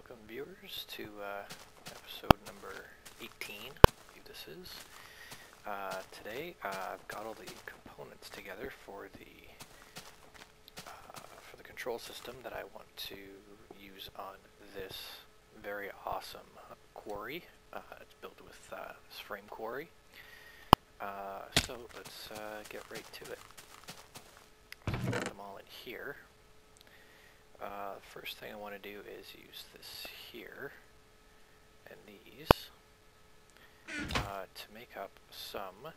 Welcome viewers to episode number 18, I believe this is. Today I've got all the components together for the control system that I want to use on this very awesome quarry. It's built with this frame quarry. So let's get right to it. So put them all in here. First thing I want to do is use this here and these to make up some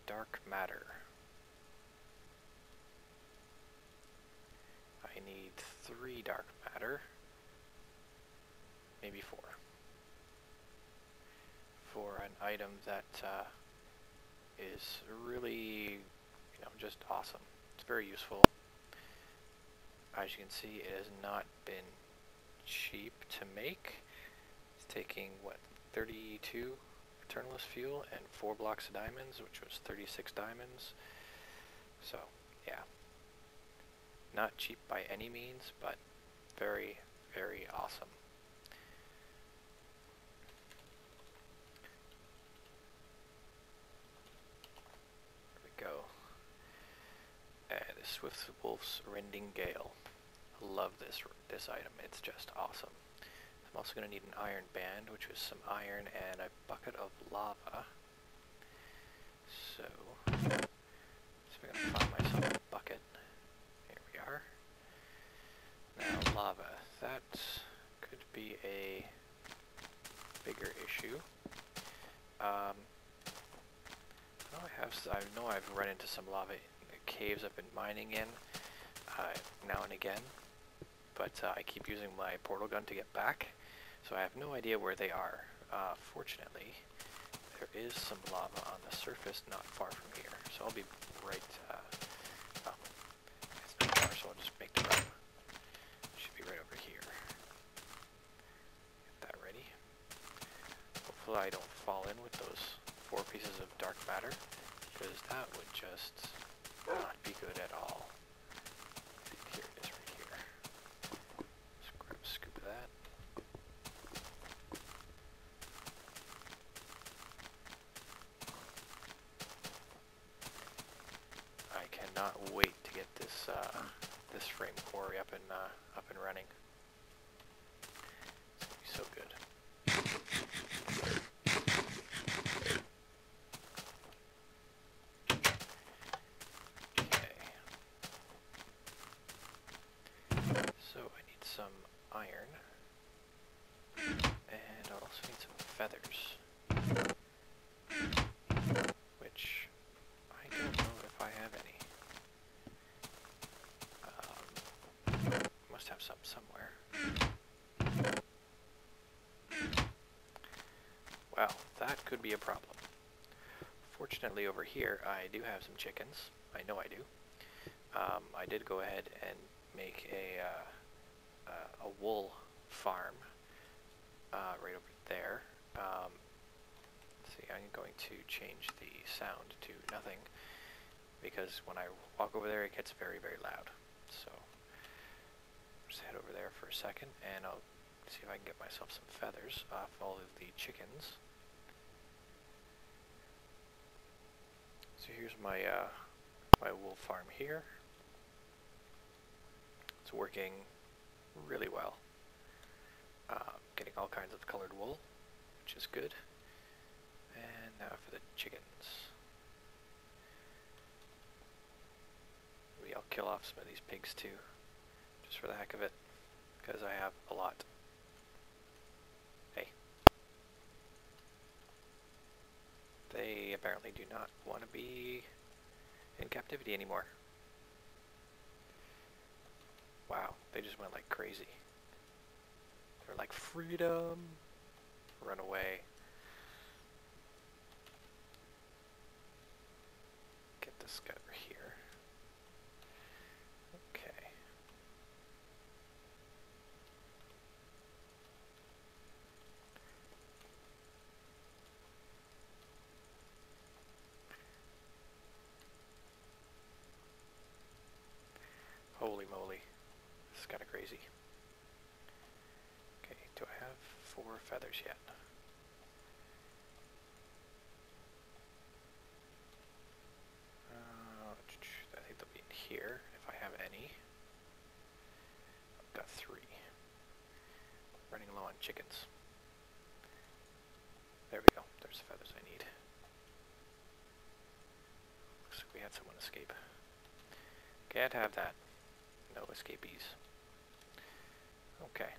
dark matter. I need 3 dark matter, maybe 4, for an item that is really, just awesome. It's very useful. As you can see, it has not been cheap to make. It's taking, what, 32 Eternalist fuel and 4 blocks of diamonds, which was 36 diamonds. So, yeah. Not cheap by any means, but very, very awesome. There we go. The Swift Wolf's Rending Gale. I love this item. It's just awesome. I'm also going to need an iron band, which is some iron and a bucket of lava. So I'm going to find myself a bucket. Here we are. Now lava. That could be a bigger issue. I know I've run into some lava caves I've been mining in now and again, but I keep using my portal gun to get back, so I have no idea where they are. Fortunately, there is some lava on the surface not far from here, so I'll be right, it's not far, so I'll just make the run. Should be right over here. Get that ready. Hopefully I don't fall in with those 4 pieces of dark matter, because that would just not be good at all. Here it is right here. Just grab a scoop of that. I cannot wait to get this this frame quarry up and running. It's gonna be so good. So I need some iron, and I also need some feathers, which I don't know if I have any. Must have some somewhere. Well, that could be a problem. Fortunately over here I do have some chickens. I know I do. I did go ahead and make a wool farm right over there. See, I'm going to change the sound to nothing, because when I walk over there it gets very, very loud. So just head over there for a second and I'll see if I can get myself some feathers off all of the chickens. So here's my my wool farm here. It's working really well. Getting all kinds of colored wool, which is good. And now for the chickens. Maybe I'll kill off some of these pigs too, just for the heck of it, because I have a lot. Hey. They apparently do not want to be in captivity anymore. Wow, they just went like crazy. They're like, freedom! Run away. Get this guy over here. Okay. Holy moly. This is kind of crazy. feathers yet. I think they'll be in here, if I have any. I've got 3. Running low on chickens. There we go. There's the feathers I need. Looks like we had someone escape. Can't have that. No escapees. Okay.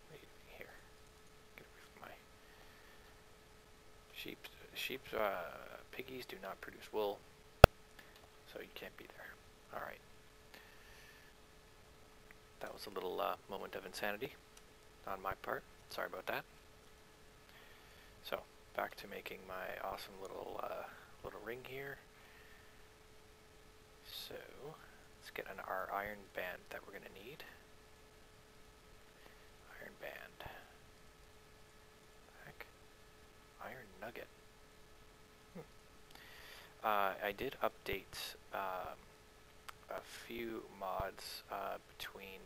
What are you doing here? Get away from my sheep. Piggies do not produce wool, so you can't be there. Alright. That was a little moment of insanity on my part. Sorry about that. So, back to making my awesome little ring here. So, let's get our iron band that we're going to need. Iron band. Heck. Iron nugget. I did update a few mods between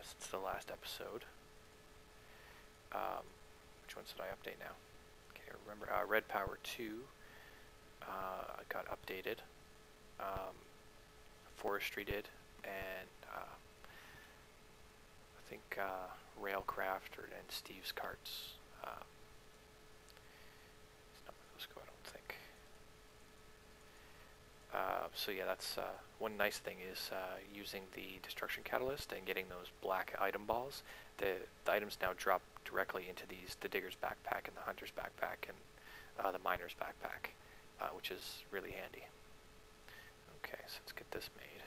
since the last episode. Which ones did I update now? Can't remember. Redpower2 got updated. Forestry did, and I think Railcraft and Steve's Carts. It's not where those go, I don't think. So yeah, that's one nice thing is using the destruction catalyst and getting those black item balls. The items now drop directly into the digger's backpack and the hunter's backpack and the miner's backpack, which is really handy. Okay, so let's get this made.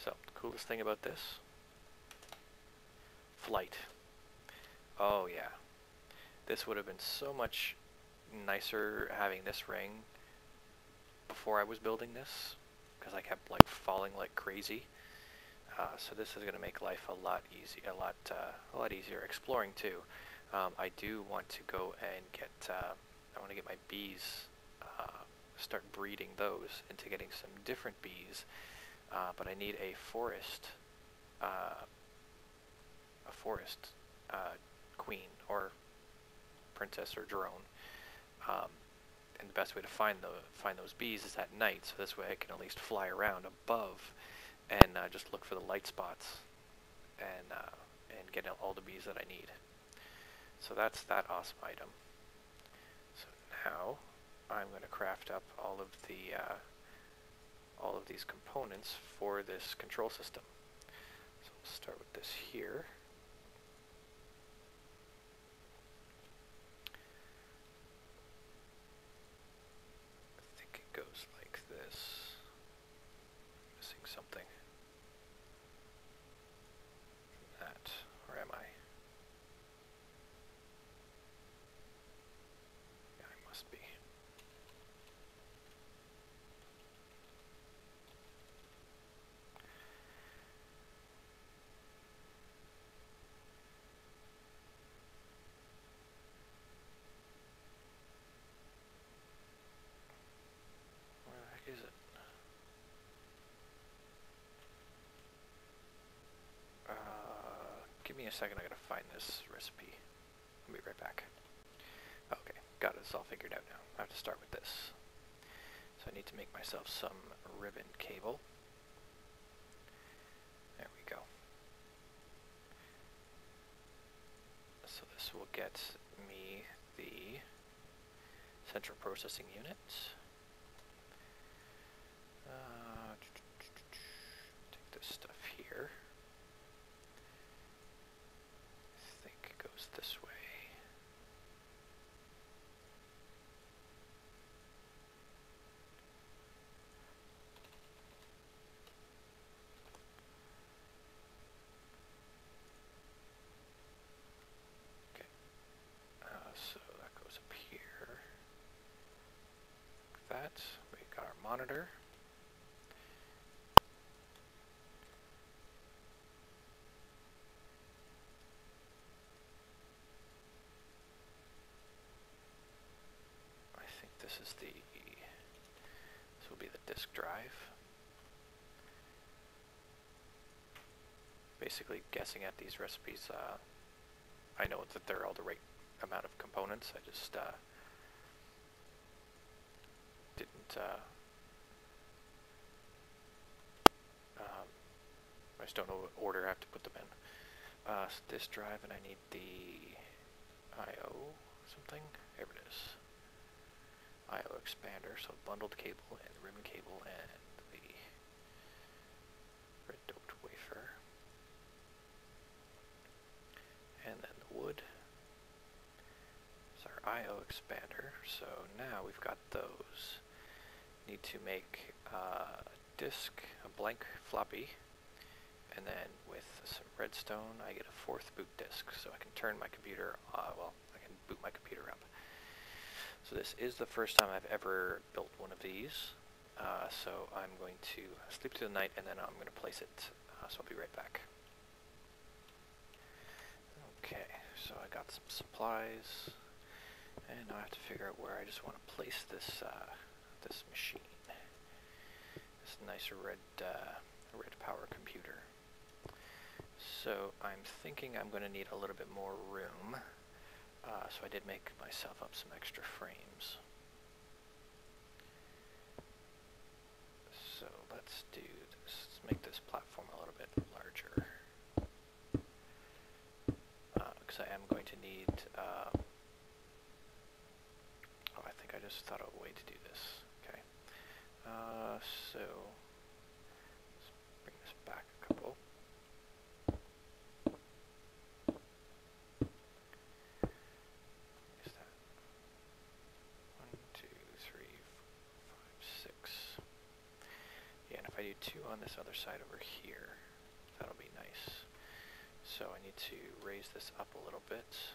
So, the coolest thing about this, flight. Oh yeah, this would have been so much nicer having this ring before I was building this, because I kept like falling like crazy. So this is going to make life a lot easier. Exploring too. I do want to go and get. I want to get my bees. Start breeding those into getting some different bees. But I need a forest. Queen or princess or drone. And the best way to find those bees is at night, so this way I can at least fly around above and just look for the light spots and get all the bees that I need. So that's that awesome item. So now I'm going to craft up all of these components for this control system. So we'll start with this here. Goes like this. Missing something. That. Where am I? Yeah, I must be. Is it? Give me a second, I gotta find this recipe. I'll be right back. Okay, got it, it's all figured out now. I have to start with this. So I need to make myself some ribbon cable. There we go. So this will get me the central processing unit. Take this stuff here. I think it goes this way. Okay. So that goes up here. Like that. We've got our monitor. this is this will be the disk drive. Basically guessing at these recipes, I know that they're all the right amount of components. I just I just don't know what order I have to put them in. So this drive, and I need the I/O something. There it is. I/O expander, so bundled cable and ribbon cable and the red doped wafer. And then the wood. It's our I/O expander. So now we've got those. Need to make a disk, a blank floppy, and then with some redstone I get a 4th boot disk, so I can turn my computer, well, I can boot my computer up. So this is the first time I've ever built one of these, so I'm going to sleep through the night and then I'm going to place it, so I'll be right back. Okay, so I got some supplies, and now I have to figure out where I just want to place this this machine. This nice Redpower computer. So I'm thinking I'm going to need a little bit more room. So I did make myself up some extra frames. So let's do this. Let's make this platform a little bit larger. Because I am going to need... oh, I think I just thought of a way to do this. Okay. So let's bring this back a couple. Is that 1, 2, 3, 4, 5, 6? Yeah, and if I do 2 on this other side over here, that'll be nice. So I need to raise this up a little bit.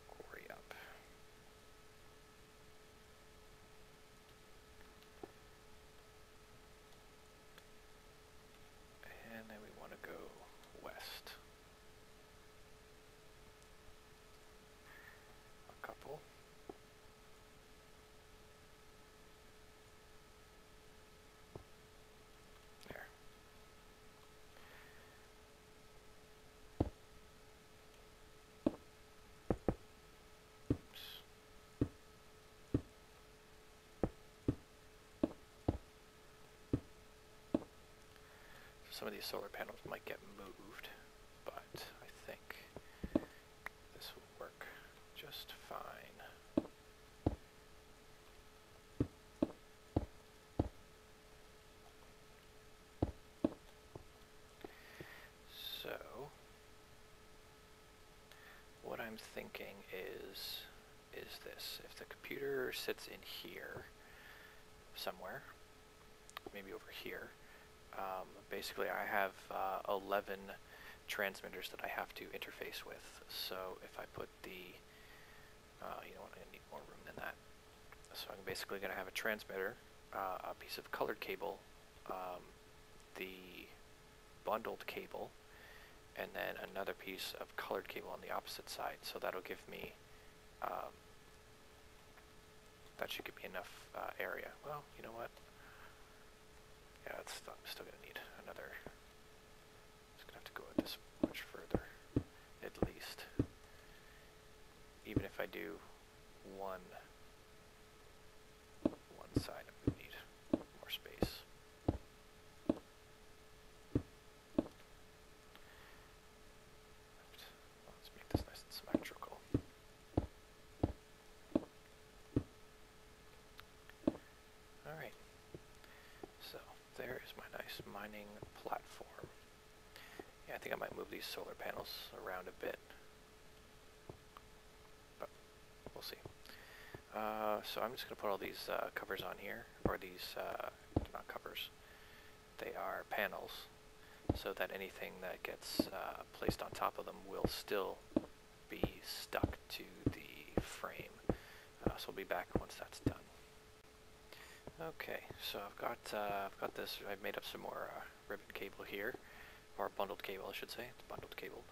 Quarry up. And then we want to go west. A couple. There. Oops. Some of these solar panels might get moved, but I think this will work just fine. So, what I'm thinking is this. If the computer sits in here somewhere, maybe over here, basically I have 11 transmitters that I have to interface with. So if I put the, you know what, I need more room than that. So I'm basically going to have a transmitter, a piece of colored cable, the bundled cable, and then another piece of colored cable on the opposite side. So that'll give me, that should give me enough area. Well, you know what? Yeah, I'm still going to need another. It's going to have to go this much further, at least. Even if I do one side, I'm going to need more space. Let's make this nice and symmetrical. Alright. So, there is my nice mining platform. Yeah, I think I might move these solar panels around a bit. But, we'll see. So I'm just going to put all these covers on here, or these, not covers, they are panels, so that anything that gets placed on top of them will still be stuck to the frame. So we'll be back once that's done. Okay, so I've got this. I've made up some more ribbon cable here, or bundled cable, I should say. It's bundled cable,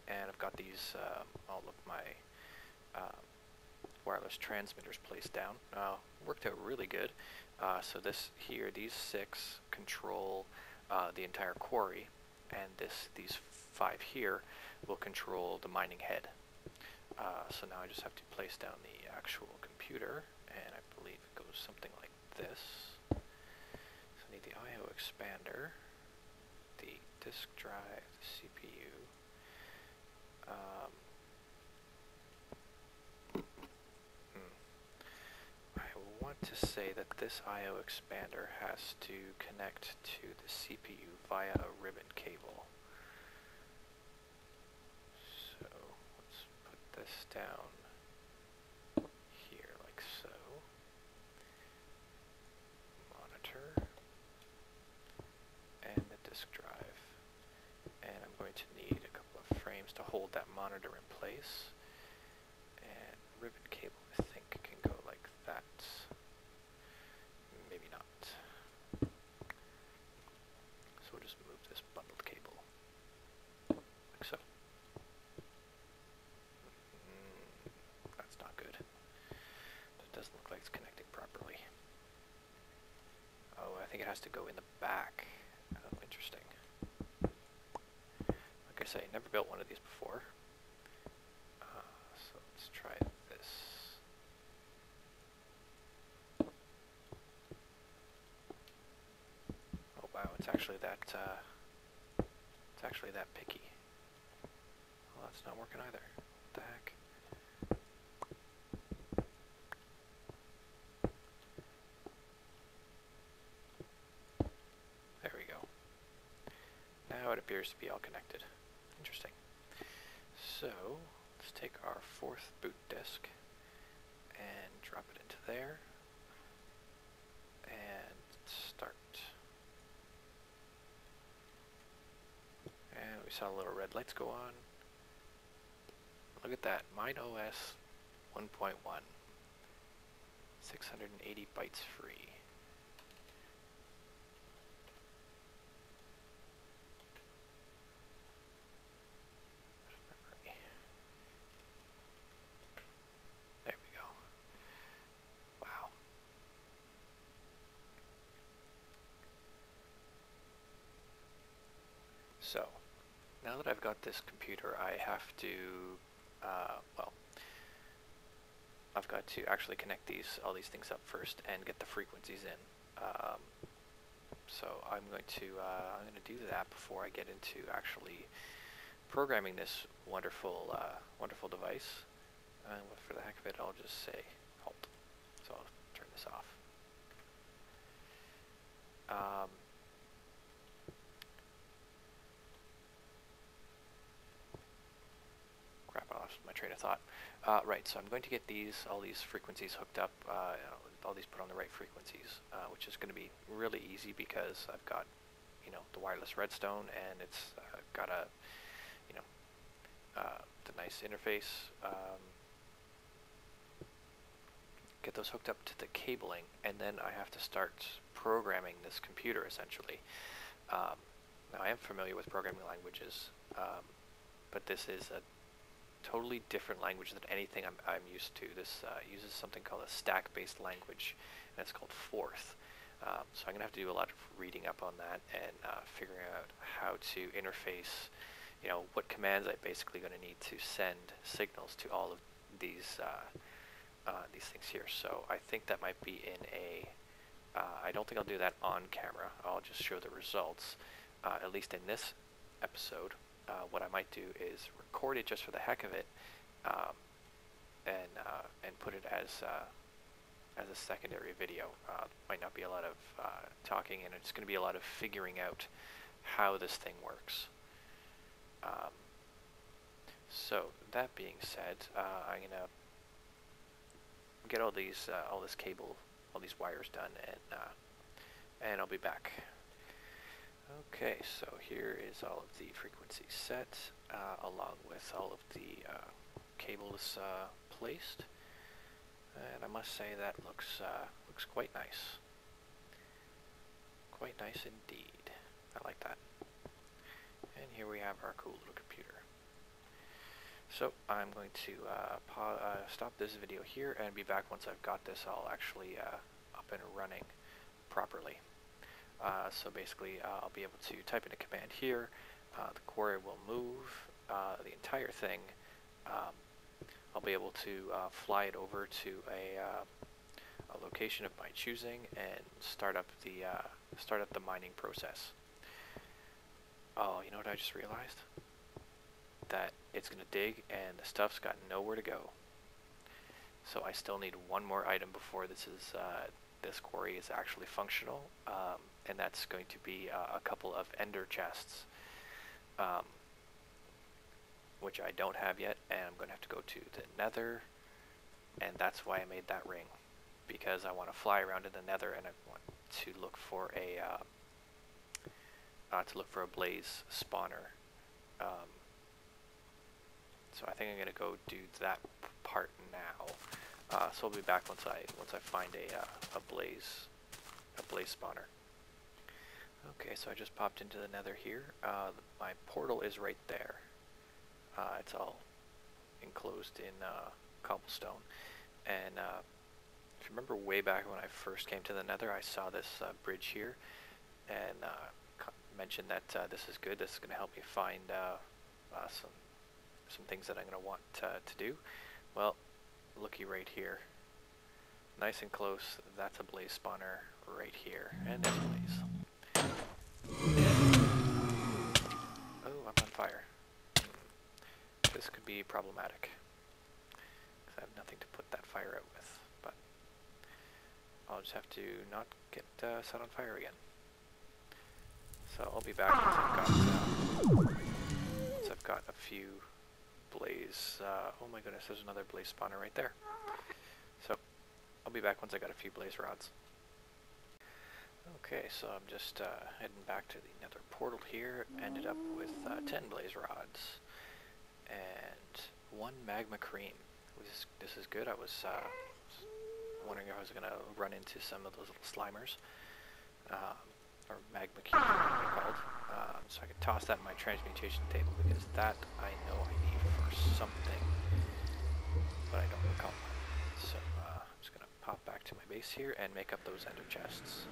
and I've got these all of my wireless transmitters placed down. Worked out really good. So this here, these 6 control the entire quarry, and these 5 here will control the mining head. So now I just have to place down the actual computer, and I believe it goes something like this. So I need the I/O expander, the disk drive, the CPU. I want to say that this I/O expander has to connect to the CPU via a ribbon cable. So let's put this down here like so. Monitor and the disk drive. And I'm going to need a couple of frames to hold that monitor in place. And ribbon cable, I think, can go like that. Maybe not. So we'll just move this bundled cable like so. That's not good. It doesn't look like it's connecting properly. Oh, I think it has to go in the back. Oh, interesting. Like I say, never built one of these before. So let's try this. Oh wow, it's actually that picky. Well, that's not working either. What the heck? There we go. Now it appears to be all connected. Interesting. So let's take our 4th boot disk and drop it into there and start. And we saw little red lights go on. Look at that, MineOS 1.1, 680 bytes free. There we go. Wow. So, now that I've got this computer, I have to, well, I've got to actually connect all these things up first and get the frequencies in. So I'm going to do that before I get into actually programming this wonderful wonderful device. And for the heck of it, I'll just say halt. So I'll turn this off. Crap, I lost my train of thought. Right, so I'm going to get all these frequencies hooked up, all these put on the right frequencies, which is going to be really easy because I've got, the wireless redstone, and it's got a, the nice interface. Get those hooked up to the cabling, and then I have to start programming this computer essentially. Now I am familiar with programming languages, but this is a totally different language than anything I'm used to. This uses something called a stack-based language, and it's called Forth. So I'm going to have to do a lot of reading up on that and figuring out how to interface, what commands I'm basically going to need to send signals to all of these things here. So I think that might be in a, I don't think I'll do that on camera. I'll just show the results, at least in this episode. What I might do is record it just for the heck of it, and put it as a secondary video. Might not be a lot of talking, and it's going to be a lot of figuring out how this thing works. So that being said, I'm gonna get all this cable, all these wires done, and I'll be back. Okay, so here is all of the frequencies set, along with all of the cables placed, and I must say that looks quite nice. Quite nice indeed. I like that. And here we have our cool little computer. So I'm going to stop this video here and be back once I've got this all actually up and running properly. So basically I'll be able to type in a command here, the quarry will move the entire thing. I'll be able to fly it over to a location of my choosing and start up the mining process. Oh, you know what I just realized? That it's going to dig and the stuff's got nowhere to go. So I still need one more item before this quarry is actually functional, and that's going to be a couple of ender chests, which I don't have yet, and I'm going to have to go to the nether, and that's why I made that ring, because I want to fly around in the nether and I want to look for a blaze spawner. So I think I'm going to go do that part now. So I'll be back once I find a blaze spawner. Okay, so I just popped into the nether here. My portal is right there. It's all enclosed in cobblestone. And if you remember way back when I first came to the nether, I saw this bridge here and mentioned that this is good. This is going to help me find some things that I'm going to want to do. Well, looky right here. Nice and close. That's a blaze spawner right here. And there's blaze. Oh, I'm on fire. This could be problematic, because I have nothing to put that fire out with. But I'll just have to not get set on fire again. So I'll be back once I've got a few blaze. Oh my goodness, there's another blaze spawner right there. So I'll be back once I got a few blaze rods. Okay, so I'm just heading back to the nether portal here. Ended up with 10 blaze rods and 1 magma cream. This is good. I was wondering if I was going to run into some of those little slimers, or magma cubes, what they're called. So I could toss that in my transmutation table, because that I know I need for something, but I don't recall. So I'm just going to pop back to my base here and make up those ender chests.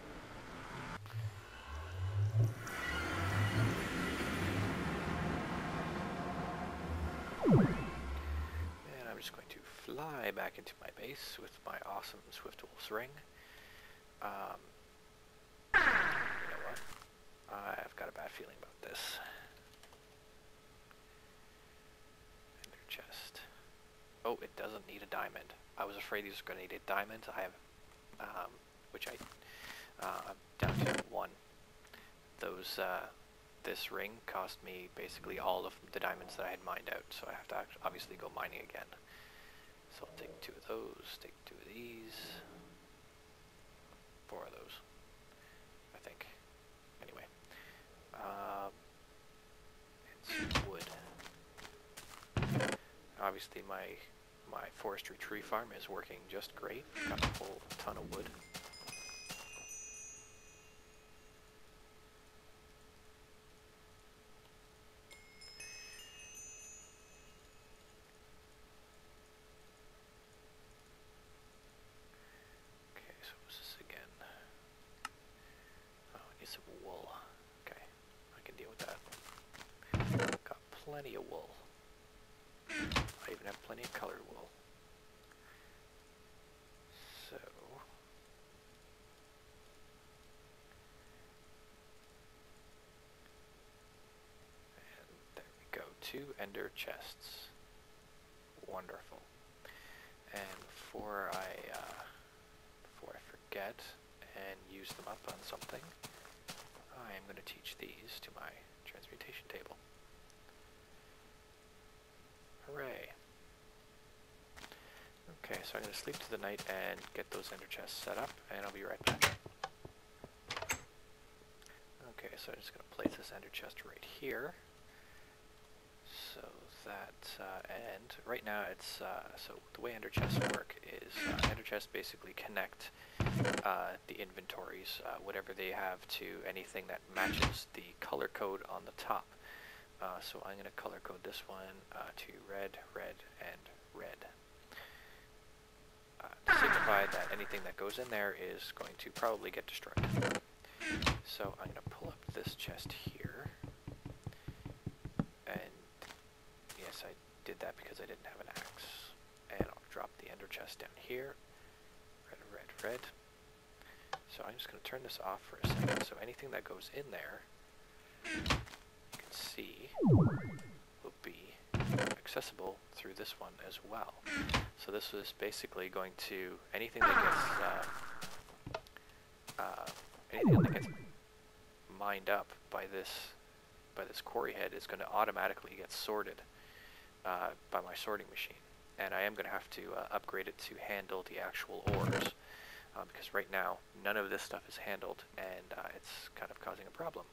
And I'm just going to fly back into my base with my awesome Swift Wolf's ring. You know what? I've got a bad feeling about this. Ender chest. Oh, it doesn't need a diamond. I was afraid these were going to need a diamond. I have, I'm down to 1. Those, this ring cost me basically all of the diamonds that I had mined out, so I have to obviously go mining again. So I'll take 2 of those, take 2 of these, 4 of those, I think. Anyway, and some wood. Obviously my forestry tree farm is working just great. Got a whole ton of wood. Okay, so what's this again? Oh, I need some wool. Okay, I can deal with that. Got plenty of wool. I even have plenty of colored wool. So, and there we go, 2 ender chests. Wonderful. And before I forget and use them up on something, I am going to teach these to my transmutation table. Hooray. Okay, so I'm going to sleep through the night and get those ender chests set up, and I'll be right back. Okay, so I'm just going to place this ender chest right here. So that, and right now it's, so the way ender chests work is, ender chests basically connect the inventories, whatever they have, to anything that matches the color code on the top. So I'm going to color code this one to red, red, and red. To signify that anything that goes in there is going to probably get destroyed. So I'm going to pull up this chest here. And yes, I did that because I didn't have an axe. And I'll drop the ender chest down here. Red, red, red. So I'm just going to turn this off for a second. So anything that goes in there, you can see, will be accessible through this one as well. So this is basically going to, anything that gets mined up by this quarry head is going to automatically get sorted by my sorting machine. And I am going to have to upgrade it to handle the actual ores. Because right now, none of this stuff is handled, and it's kind of causing a problem.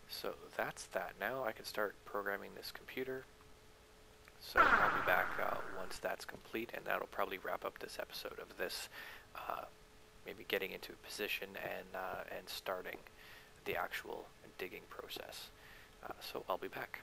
So that's that. Now I can start programming this computer. So I'll be back once that's complete, and that'll probably wrap up this episode of this, maybe getting into a position and starting the actual digging process. So I'll be back.